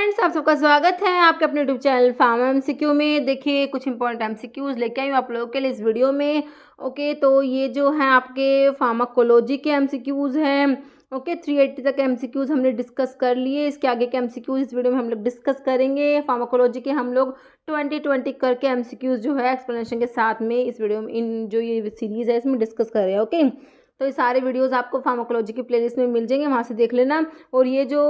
Friends, आप सबका स्वागत है आपके अपने यूट्यूब चैनल फार्मा एमसीक्यू में। देखिए कुछ इंपॉर्टेंट एमसीक्यूज लेके आई हूँ आप लोगों के लिए इस वीडियो में। ओके, तो ये जो है आपके फार्माकोलॉजी के एमसीक्यूज हैं। ओके, 380 तक एमसीक्यूज हमने डिस्कस कर लिए। इसके आगे के एमसीक्यूज इस वीडियो में हम लोग डिस्कस करेंगे। फार्माकोलॉजी के हम लोग 20 करके एमसीक्यूज जो है एक्सप्लेनेशन के साथ में इस वीडियो में इन जो ये सीरीज है इसमें डिस्कस कर रहे हैं। ओके, तो ये सारे वीडियोज़ आपको फार्माकोलॉजी की प्लेलिस्ट में मिल जाएंगे, वहाँ से देख लेना। और ये जो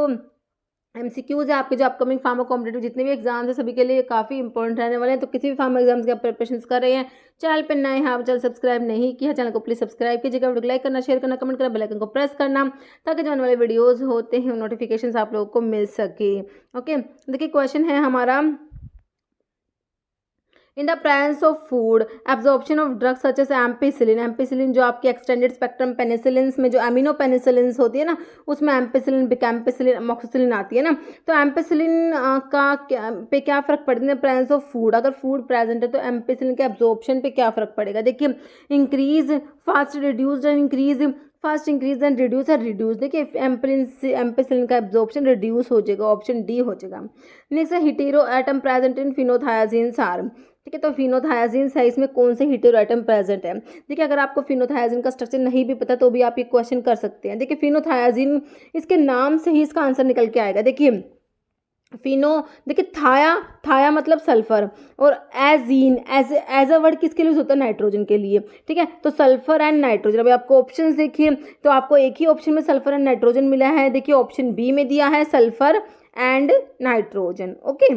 एमसीक्यूज है आपके जो अपकमिंग फार्मा कॉम्पिटेटिव जितने भी एग्जाम्स हैं सभी के लिए काफ़ी इंपॉर्टेंट रहने वाले हैं। तो किसी भी फार्मा एग्जाम्स की आप प्रिपरेशन कर रहे हैं, चैनल पर नए हैं आप, चैनल सब्सक्राइब नहीं किया, चैनल को प्लीज़ सब्सक्राइब कीजिएगा, वीडियो को लाइक करना, शेयर करना, कमेंट करना, बेल आइकन को प्रेस करना, ताकि जो आने वाले वीडियोज़ होते हैं नोटिफिकेशन आप लोगों को मिल सके। ओके, देखिए क्वेश्चन है हमारा, in the presence of food absorption of drugs such as ampicillin. Ampicillin जो आपकी एक्सटेंडेड स्पेक्ट्रम पेनिसिलिन्स में जो एमिनो पेनिसिलिन्स होती है ना, उसमें एम्पिसिलिन, बिकैम्पिसिलिन, अमोक्सिसिलिन आती है ना। तो एम्पिसिलिन पे क्या फ़र्क पड़ता है प्रेजेंस ऑफ फूड? अगर फूड प्रेजेंट है तो एम्पिसिलिन के एब्जॉर्प्शन पे क्या फ़र्क पड़ेगा? देखिए, increase, fast, reduced and increase, fast increase and reduce है रिड्यूस। देखिए एम्पिसिलिन का एब्जॉर्प्शन रिड्यूस हो जाएगा, ऑप्शन डी हो जाएगा। नेक्स्ट है हिटेरो एटम प्रेजेंट इन फिनोथायाजीन सार। ठीक है, तो फिनोथायाजीन है, इसमें कौन से हीटेरो एटम प्रेजेंट है? देखिए, अगर आपको फिनोथायाजीन का स्ट्रक्चर नहीं भी पता तो भी आप ये क्वेश्चन कर सकते हैं। देखिए फिनोथायाजीन, इसके नाम से ही इसका आंसर निकल के आएगा। देखिए फिनो, देखिए थाया मतलब सल्फर, और एजीन एज अ वर्ड किसके लिए यूज होता है? नाइट्रोजन के लिए। ठीक है, तो सल्फर एंड नाइट्रोजन। अभी आपको ऑप्शन देखिए तो आपको एक ही ऑप्शन में सल्फर एंड नाइट्रोजन मिला है। देखिए ऑप्शन बी में दिया है sulphur and nitrogen. Okay,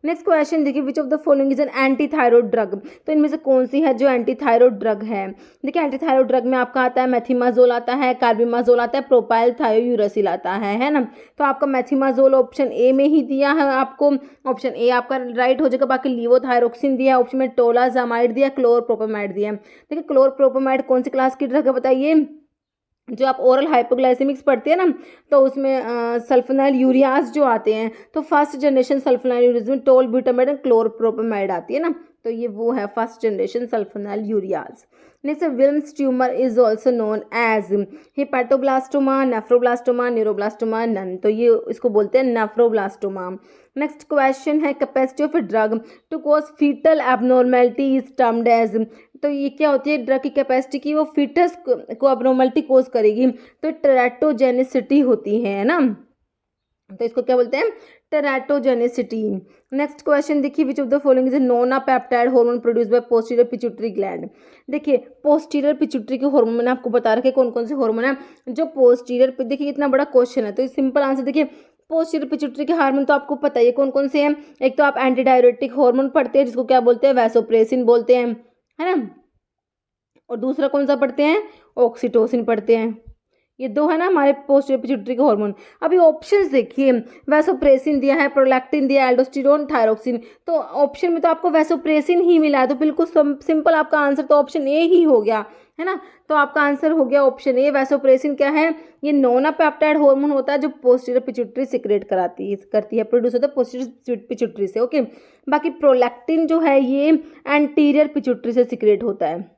next question देखिए, which of the following is an anti thyroid drug. तो इनमें से कौन सी है जो एंटी थायरॉइड ड्रग है? देखिए एंटी थायरॉइड ड्रग में आपका आता है मेथिमाजोल आता है, कार्बिमाजोल आता है, प्रोपाइल थायोयूरासिल आता है ना। तो आपका मेथिमाजोल ऑप्शन ए में ही दिया है आपको, ऑप्शन ए आपका राइट हो जाएगा। बाकी लीवोथायरोक्सिन दिया है, ऑप्शन में टोलाजामाइड दिया, क्लोरप्रोपेमाइड दिया है। देखिए क्लोरप्रोपेमाइड कौन सी क्लास की ड्रग है बताइए? जो आप ओरल हाइपोग्लाइसेमिक्स पढ़ते हैं ना, तो उसमें सल्फोनाइल यूरियाज जो आते हैं, तो फर्स्ट जनरेशन सल्फोनाइल यूरियाज में टोल ब्यूटामाइड एंड क्लोरप्रोपेमाइड आती है ना, तो ये वो है first generation sulfonyl ureas. Next Wilms tumour is also known as hepatoblastoma, nephroblastoma, neuroblastoma, none. तो ये इसको बोलते हैं नेफ्रोब्लास्टोमा। नेक्स्ट क्वेश्चन है, capacity of a drug to cause foetal abnormality is termed as. तो ये क्या होती है ड्रग की कैपेसिटी की, वो फीटस को एबनॉर्मेलिटी कोज करेगी, तो टेराटोजेनिसिटी होती है ना, तो इसको क्या बोलते हैं? टेराटोजेनिसिटी। नेक्स्ट क्वेश्चन देखिए, which of the following is a non peptide hormone produce by posterior pituitary gland. देखिए पोस्टीरियर पिट्यूटरी के हार्मोन मैंने आपको बता रखे कौन कौन से हार्मोन है जो पोस्टीरियर। देखिए इतना बड़ा क्वेश्चन है तो सिंपल आंसर देखिए, पोस्टीरियर पिट्यूटरी के हार्मोन तो आपको पता ही है कौन कौन से हैं। एक तो आप एंटी डायरेटिक हार्मोन पढ़ते हैं जिसको क्या बोलते हैं? वैसोप्रेसिन बोलते हैं, है ना। और दूसरा कौन सा पढ़ते हैं? ऑक्सीटोसिन पढ़ते हैं। ये दो है ना हमारे पोस्टीरियर पिट्यूटरी के हार्मोन। अभी ऑप्शंस देखिए, वैसोप्रेसिन दिया है, प्रोलैक्टिन दिया है, एल्डोस्टेरोन, थायरोक्सिन। तो ऑप्शन में तो आपको वैसोप्रेसिन ही मिला है, तो बिल्कुल सिंपल आपका आंसर तो ऑप्शन ए ही हो गया, है ना। तो आपका आंसर हो गया ऑप्शन ए। वैसोप्रेसिन क्या है? ये नॉन पेप्टाइड हार्मोन होता है जो पोस्टीरियर पिट्यूटरी सिक्रेट करती है, प्रोड्यूस होता है पोस्टीरियर पिट्यूटरी से। ओके, बाकी प्रोलैक्टिन जो है ये एंटीरियर पिट्यूटरी से सिक्रेट होता है।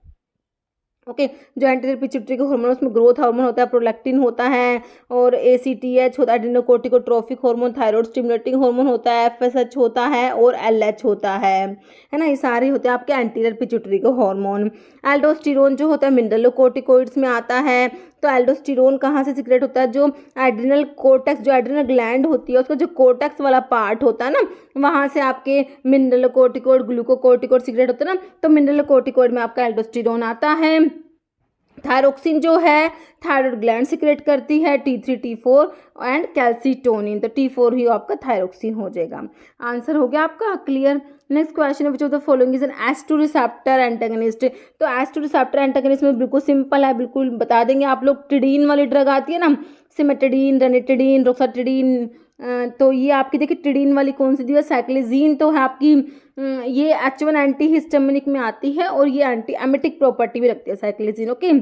ओके, जो एंटीरियर पिट्यूटरी के हार्मोन उसमें ग्रोथ हार्मोन होता है, प्रोलैक्टिन होता है, और ACTH होता है, एड्रेनोकोर्टिकोट्रोफिक हार्मोन, थायराइड स्टिमुलेटिंग हार्मोन होता है, FSH होता है, और LH होता है ना। ये सारे होते हैं आपके एंटीरियर पिट्यूटरी के हार्मोन। एल्डोस्टेरोन जो होता है मिनरलोकोर्टिकोइड्स में आता है। तो एल्डोस्टेरोन कहाँ से सिक्रेट होता है? जो एड्रिनल कोर्टेक्स, जो एड्रिनल ग्लैंड होती है उसका जो कोर्टेक्स वाला पार्ट होता है ना, वहाँ से आपके मिनरलोकोर्टिकोइड, ग्लूकोकोर्टिकोइड सिक्रेट होता है ना, तो मिनरलोकोर्टिकोइड में आपका एल्डोस्टेरोन आता है। थायरोक्सिन जो है थायराइड ग्लैंड सिक्रेट करती है, T3 T4 एंड कैल्सिटोनिन, तो T4 ही आपका थायरोक्सिन हो जाएगा। आंसर हो गया आपका क्लियर। नेक्स्ट क्वेश्चन है, विच of the following is N S2 receptor antagonist. तो एस2 रिसेप्टर एंटागनिस्ट में बिल्कुल सिंपल है, बिल्कुल बता देंगे आप लोग। टिडीन वाली ड्रग आती है ना, सिमेटिडीन, रेनिटिडीन, रोक्साटिडीन, तो ये आपकी देखिए टिडीन वाली कौन सी दी है? साइक्लिजीन तो है आपकी, ये H1 एंटी हिस्टामिनिक में आती है और ये एंटी एमिटिक प्रॉपर्टी भी रखती है साइक्लिजीन। ओके,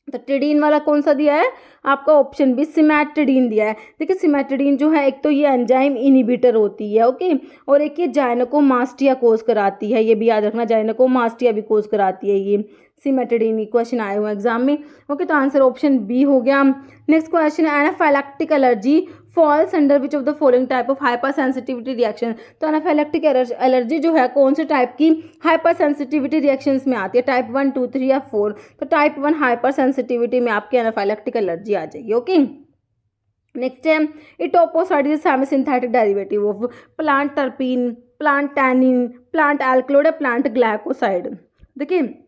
तो टिडीन वाला कौन सा दिया है आपका? ऑप्शन बी सिमेटिडीन दिया है। देखिए सिमेटिडीन जो है एक तो ये एंजाइम इनिबिटर होती है, ओके, और एक ये जाइनेकोमास्टिया कोज कराती है, ये भी याद रखना, जाइनेकोमास्टिया भी कोज कराती है ये सिमेटिडीन। की क्वेश्चन आए हुए एग्जाम में। ओके, तो आंसर ऑप्शन बी हो गया। नेक्स्ट क्वेश्चन है, anaphylactic allergy falls under which of the following type of hyper sensitivity reaction. तो एनाफिलेक्टिक एलर्जी जो है कौन से टाइप की हाइपर सेंसिटिविटी रिएक्शंस में आती है, टाइप 1, 2, 3 या 4। तो टाइप 1 हाइपर सेंसिटिविटी में आपकी एनाफिलेक्टिक एलर्जी आ जाएगी। ओके, नेक्स्ट है etoposide is semi synthetic derivative of plant terpene, plant tannin, plant alkaloid, plant glycoside. देखिए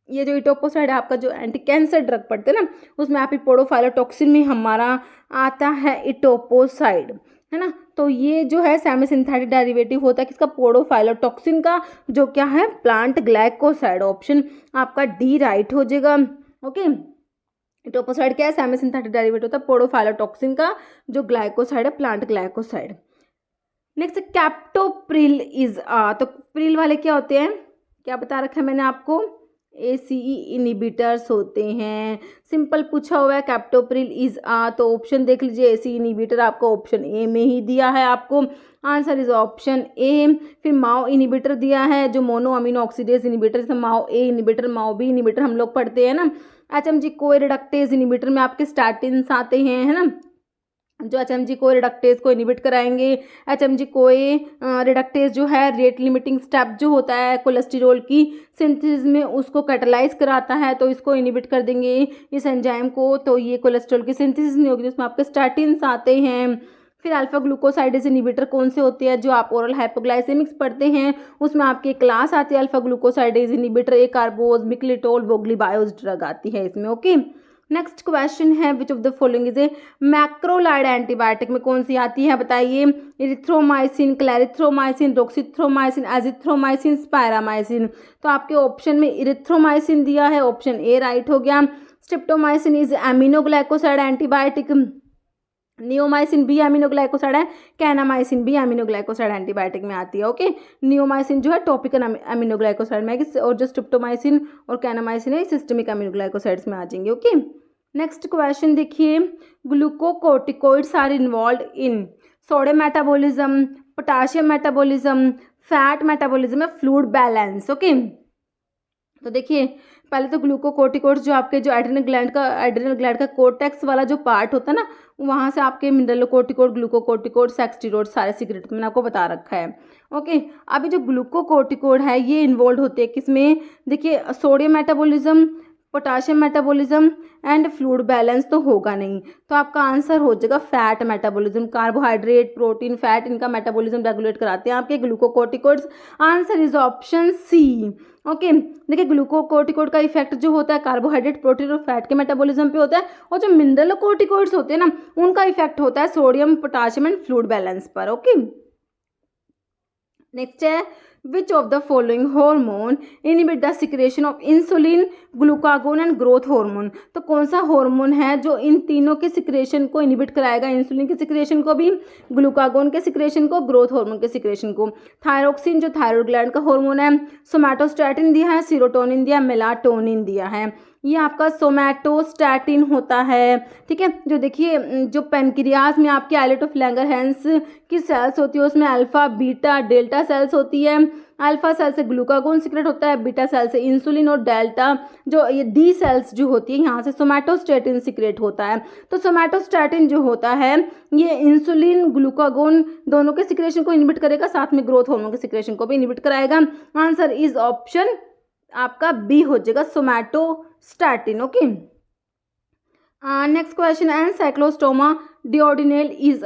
ये जो इटोपोसाइड है आपका जो एंटी कैंसर ड्रग पड़ते हैं ना, उसमें आप पोडोफाइलोटॉक्सिन में हमारा आता है इटोपोसाइड, है ना। तो ये जो है सेमी सिंथेटिक डेरिवेटिव होता है किसका, पोडोफाइलोटॉक्सिन का, जो क्या है प्लांट ग्लाइकोसाइड। ऑप्शन आपका डी राइट हो जाएगा। ओके, इटोपोसाइड क्या है, सेमी सिंथेटिक डेरिवेटिव होता है पोडोफाइलोटॉक्सिन का, जो ग्लाइकोसाइड है plant glycoside. Next captopril is तो प्रिल वाले क्या होते हैं, क्या बता रखा है मैंने आपको, ACE इनिबिटर्स होते हैं। सिंपल पूछा हुआ है कैप्टोप्रिल इज तो ऑप्शन देख लीजिए, ACE इनिबिटर आपको ऑप्शन ए में ही दिया है आपको, आंसर इज ऑप्शन ए। फिर माओ इनिबिटर दिया है जो मोनो अमीनो ऑक्सीडेज इनिबिटर, जैसे माओ ए इनिबिटर, माओ बी इनिबिटर हम लोग पढ़ते हैं ना। HMG को रिडक्टेज इनिबिटर में आपके स्टैटिन्स आते हैं, है ना, जो HMG को रिडक्टेज को इनिबिट कराएंगे। HMG को रिडक्टेज जो है रेट लिमिटिंग स्टेप जो होता है कोलेस्टेरॉल की सिंथेसिस में, उसको कैटलाइज कराता है, तो इसको इनिबिट कर देंगे इस एंजाइम को, तो ये कोलेस्ट्रॉल की सिंथेसिस नहीं होगी, जिसमें आपके स्टैटिन्स आते हैं। फिर अल्फा ग्लूकोसाइडेज इनिबिटर कौन से होते हैं, जो आप ओरल हाइपोग्लाइसेमिक्स पढ़ते हैं उसमें आपकी क्लास आती है अल्फा ग्लूकोसाइडेज इनिबिटर, ए कार्बोज, मिक्लिटोल, वोग्लीबायोज ड्रग आती है इसमें। ओके, नेक्स्ट क्वेश्चन है विच of the following is a macrolide antibiotic में कौन सी आती है बताइए, इरिथ्रोमाइसिन, क्लैरिथ्रोमाइसिन, रोक्सिथ्रोमाइसिन, एजिथ्रोमाइसिन, स्पायरामाइसिन। तो आपके ऑप्शन में इरिथ्रोमाइसिन दिया है, ऑप्शन ए राइट हो गया। Streptomycin is aminoglycoside antibiotic, neomycin भी एमिनोग्लाइकोसाइड है, कैनामाइसिन भी एमिनोग्लाइकोसाइड एंटीबायोटिक में आती है। ओके, नियोमाइसिन जो है टॉपिकल एमिनोग्लाइकोसाइड में, और जो स्ट्रिप्टोमाइसिन और कैनामाइसिन है सिस्टमिक एमिनोग्लाइकोसाइड्स में आ जाएंगे। ओके, नेक्स्ट क्वेश्चन देखिए, glucocorticoids are involved in sodium metabolism, potassium metabolism, fat metabolism, fluid balance. Okay, तो देखिए पहले तो ग्लूकोकोर्टिकोइड्स जो आपके जो एड्रिनल ग्लैंड का कोर्टेक्स वाला जो पार्ट होता है ना, वहाँ से आपके मिनरलोकोर्टिकोइड, ग्लूकोकोर्टिकोइड, सेक्सटिरोइड सारे सीक्रेट मैंने आपको बता रखा है। ओके, अभी जो ग्लूकोकोर्टिकोइड है ये इन्वॉल्व होते हैं किसमें, देखिए sodium metabolism, potassium metabolism and fluid balance तो होगा नहीं, तो आपका आंसर हो जाएगा fat metabolism. Carbohydrate, protein, fat इनका मेटाबॉलिज्म रेगुलेट कराते हैं आपके glucocorticoids. Answer is option C. Okay, देखिए ग्लूकोकोर्टिकोइड का इफेक्ट जो होता है कार्बोहाइड्रेट, प्रोटीन और फैट के मेटाबॉलिज्म पे होता है, और जो मिनरलोकोर्टिकोइड्स होते हैं ना उनका इफेक्ट होता है sodium, potassium and fluid balance पर। ओके, नेक्स्ट है विच of the following hormone inhibit the secretion of insulin, glucagon and growth hormone. तो कौन सा हार्मोन है जो इन तीनों के सिक्रेशन को इनहिबिट कराएगा, इंसुलिन के सिक्रेशन को भी, ग्लूकागोन के सिक्रेशन को, ग्रोथ हार्मोन के सिक्रेशन को। थायरोक्सिन जो थायराइड ग्लैंड का हार्मोन है, सोमैटोस्टैटिन दिया है, सीरोटोनिन दिया, मेलाटोनिन दिया है। ये आपका सोमैटोस्टैटिन होता है, ठीक है। जो देखिए जो पेनक्रियाज में आपके आइलेट ऑफ लैंगरहैंस की सेल्स होती है उसमें अल्फा, बीटा, डेल्टा सेल्स होती है। अल्फा सेल से ग्लूकागोन सिक्रेट होता है, बीटा सेल से इंसुलिन, और डेल्टा जो ये डी सेल्स जो होती है यहाँ से सोमैटोस्टैटिन सिक्रेट होता है। तो सोमैटोस्टैटिन जो होता है ये इंसुलिन, ग्लूकागोन दोनों के सिक्रेशन को इनहिबिट करेगा, साथ में ग्रोथ हार्मोन के सिक्रेशन को भी इनहिबिट कराएगा। आंसर इज ऑप्शन आपका बी हो जाएगा, somatostatin. Okay, next question, ancylostoma duodenale is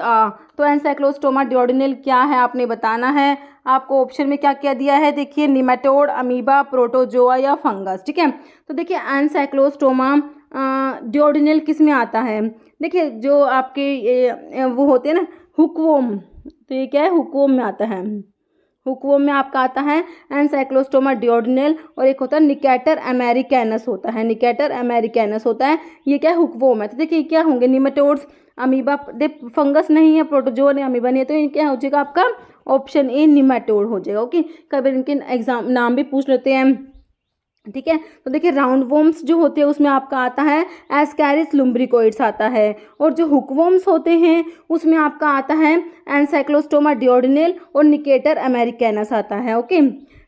तो एनसाइक्लोस्टोमा डिओर्डिनेल क्या है आपने बताना है। आपको ऑप्शन में क्या क्या दिया है, देखिए निमेटोड, अमीबा, प्रोटोजोआ या फंगस, ठीक है। तो देखिए एनसाइक्लोस्टोमा डिओर्डिनेल किस में आता है, देखिए जो आपके वो होते हैं ना हुकवॉर्म, तो ये क्या है हुकवॉर्म में आता है। हुकवॉर्म में आपका आता है एनसाइक्लोस्टोमा डिओर्डिनेल, और एक होता है निकेटर अमेरिकैनस होता है, निकेटर अमेरिकैनस होता है, ये क्या हुकवॉर्म है। तो देखिए क्या होंगे, निमेटोड्स, अमीबा, फंगस नहीं है, प्रोटोजोआ नहीं, अमीबा नहीं है, तो ये क्या हो जाएगा आपका ऑप्शन ए निमेटोड हो जाएगा। ओके, कभी इनके एग्जाम नाम भी पूछ लेते हैं, ठीक है। तो देखिए राउंड वॉर्म्स जो होते हैं उसमें आपका आता है एस्कैरिस लुम्ब्रिकोइड्स आता है, और जो हुकवॉर्म्स होते हैं उसमें आपका आता है एनसाइक्लोस्टोमा डिओर्डिनेल और निकेटर अमेरिकैनस आता है। ओके,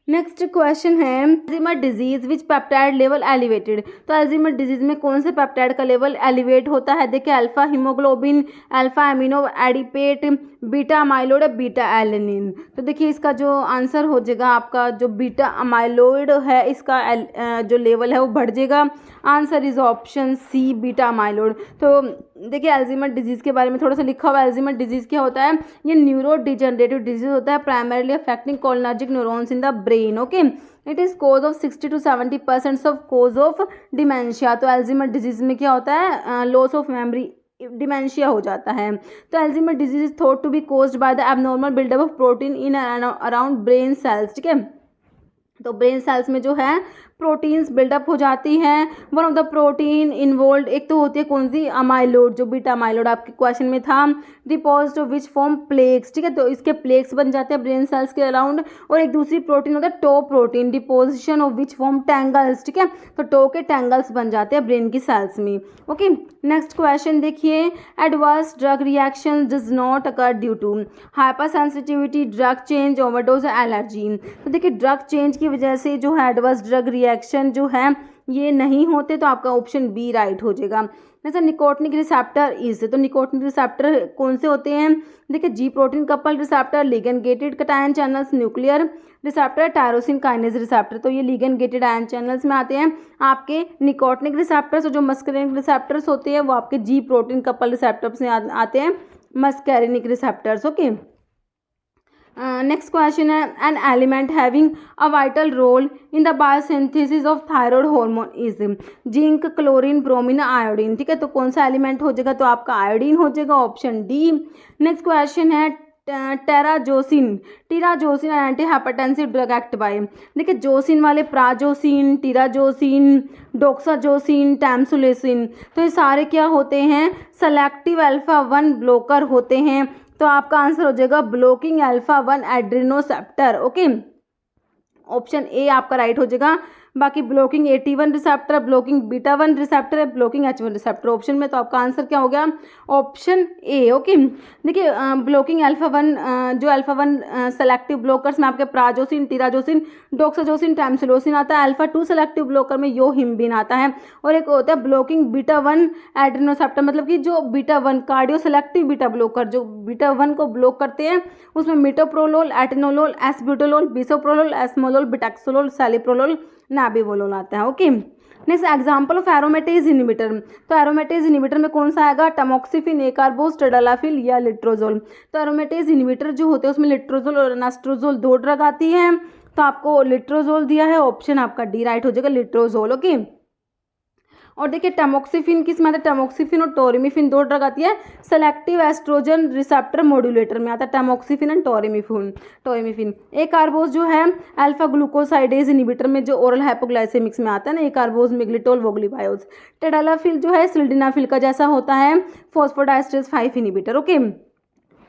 नेक्स्ट क्वेश्चन है Alzheimer disease which peptide level elevated. तो अल्जीमर डिजीज में कौन से पेप्टाइड का लेवल एलिवेट होता है? देखिए alpha haemoglobin, alpha amino adipate, beta amyloid, beta alanine. तो देखिए इसका जो आंसर हो जाएगा आपका जो बीटा अमाइलोइड है इसका जो लेवल है वो बढ़ जाएगा। Answer is option C beta amyloid. तो देखिए अल्जीमर डिजीज़ के बारे में थोड़ा सा लिखा हुआ है। अल्जीमर डिजीज़ क्या होता है? ये न्यूरो डिजनरेटिव डिजीज होता है, primarily affecting cholinergic neurons in the brain. Okay, it is cause of 60 to 70% of cause of dementia. तो अल्जीमर डिजीज़ में क्या होता है? लॉस ऑफ मेमोरी, डिमेंशिया हो जाता है। तो Alzheimer disease is thought to be caused by the abnormal buildup of protein in around brain cells. ठीक है, तो ब्रेन सेल्स में जो है प्रोटीन्स बिल्डअप हो जाती हैं। One of the protein involve, एक तो होती है कौन सी? अमाइलोड, जो बीटा अमाइलोड आपके क्वेश्चन में था। Deposit of which form plaques. ठीक है, तो इसके प्लेक्स बन जाते हैं ब्रेन सेल्स के अराउंड। और एक दूसरी प्रोटीन होता है tau protein, deposition of which form tangles. ठीक है, तो टो के टैंगल्स बन जाते हैं ब्रेन की सेल्स में। ओके, नेक्स्ट क्वेश्चन देखिए, adverse drug reaction does not occur due to hypersensitivity, drug change, overdose, allergy. तो देखिए ड्रग चेंज की वजह से जो है एडवर्स ड्रग रिएक्शन जो है ये नहीं होते, तो आपका ऑप्शन बी राइट हो जाएगा। जैसे निकोटिनिक रिसेप्टर इज, तो निकोटिनिक रिसेप्टर कौन से होते हैं? देखिए जी protein couple receptor, ligand gated cation channels, nuclear receptor, tyrosine kinase receptor. तो ये लिगेंड गेटेड आयन चैनल्स में आते हैं आपके निकोटिनिक रिसेप्टर्स। और जो मस्करिनिक रिसेप्टर्स होते हैं वो आपके जी प्रोटीन कपल रिसेप्टर्स में आते हैं, muscarinic receptors. Okay, next question है, an element having a vital role in the biosynthesis of thyroid hormone is zinc, chlorine, bromine, iodine. ठीक है, तो कौन सा एलिमेंट हो जाएगा? तो आपका आयोडीन हो जाएगा, ऑप्शन डी। नेक्स्ट क्वेश्चन है, terazosin anti hypertensive drug act by. देखिए जोसिन वाले प्राजोसिन, टीराजोसिन, डोक्साजोसिन, टैमसुलेसिन, तो ये सारे क्या होते हैं? सेलेक्टिव अल्फा 1 ब्लॉकर होते हैं। तो आपका आंसर हो जाएगा blocking alpha 1 adrenoceptor. Okay, option A आपका राइट हो जाएगा। बाकी blocking AT1 receptor, blocking beta 1 receptor, blocking H1 receptor option में, तो आपका आंसर क्या हो गया? Option A. ओके, देखिए ब्लॉकिंग अल्फा 1, जो अल्फा 1 सेलेक्टिव ब्लॉकर्स में आपके प्राजोसिन, टीराजोसिन, डोक्साजोसिन, टैमसुलोसिन आता है। अल्फा 2 सेलेक्टिव ब्लॉकर में योहिम्बिन आता है। और एक होता है ब्लॉकिंग बीटा 1 एड्रेनोसेप्टर, मतलब कि जो beta 1 cardio selective beta blocker जो बीटा 1 को ब्लॉक करते हैं, उसमें metoprolol, atenolol, acebutolol, bisoprolol, esmolol, betaxolol, celiprolol, nebivolol आता है। Okay, next example of aromatase inhibitor. तो एरोमेटेज इनहिबिटर में कौन सा आएगा? टमोक्सिफिन, एकार्बोस, टडालाफिल या लिट्रोजोल। तो एरोमेटेज इनहिबिटर जो होते हैं उसमें लिट्रोजोल और एनास्ट्रोजोल 2 ड्रग आती हैं। तो आपको लिट्रोजोल दिया है, ऑप्शन आपका डी राइट हो जाएगा, लिट्रोजोल। ओके, और देखिए टमोक्सिफिन किस में आता है? टमोक्सिफिन और टोरिमिफिन 2 ड्रग आती है, सेलेक्टिव एस्ट्रोजन रिसेप्टर मॉड्यूलेटर में आता है टमोक्सिफिन एंड टोरिमिफिन। एकार्बोस जो है अल्फा ग्लूकोसाइडेज इनहिबिटर में जो ओरल हाइपोग्लाइसेमिक्स में आता है ना, एकार्बोस, मिग्लिटोल, वोग्लीबायोज। टेडालाफिल जो है सिल्डेनाफिल का जैसा होता है, फॉस्फोडाइस्टरेज 5 इनहिबिटर। ओके,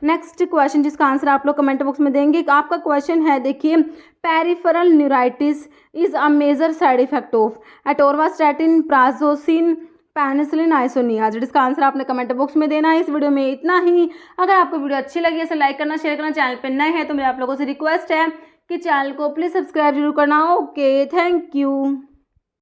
नेक्स्ट क्वेश्चन जिसका आंसर आप लोग कमेंट बॉक्स में देंगे। आपका क्वेश्चन है देखिए, peripheral neuritis is a major side effect of atorvastatin, prazosin, penicillin, isoniazid. इसका आंसर आपने कमेंट बॉक्स में देना है। इस वीडियो में इतना ही। अगर आपको वीडियो अच्छी लगी है तो लाइक करना, शेयर करना, चैनल पर नए हैं तो मेरे आप लोगों से रिक्वेस्ट है कि चैनल को प्लीज़ सब्सक्राइब जरूर करना। Okay, thank you.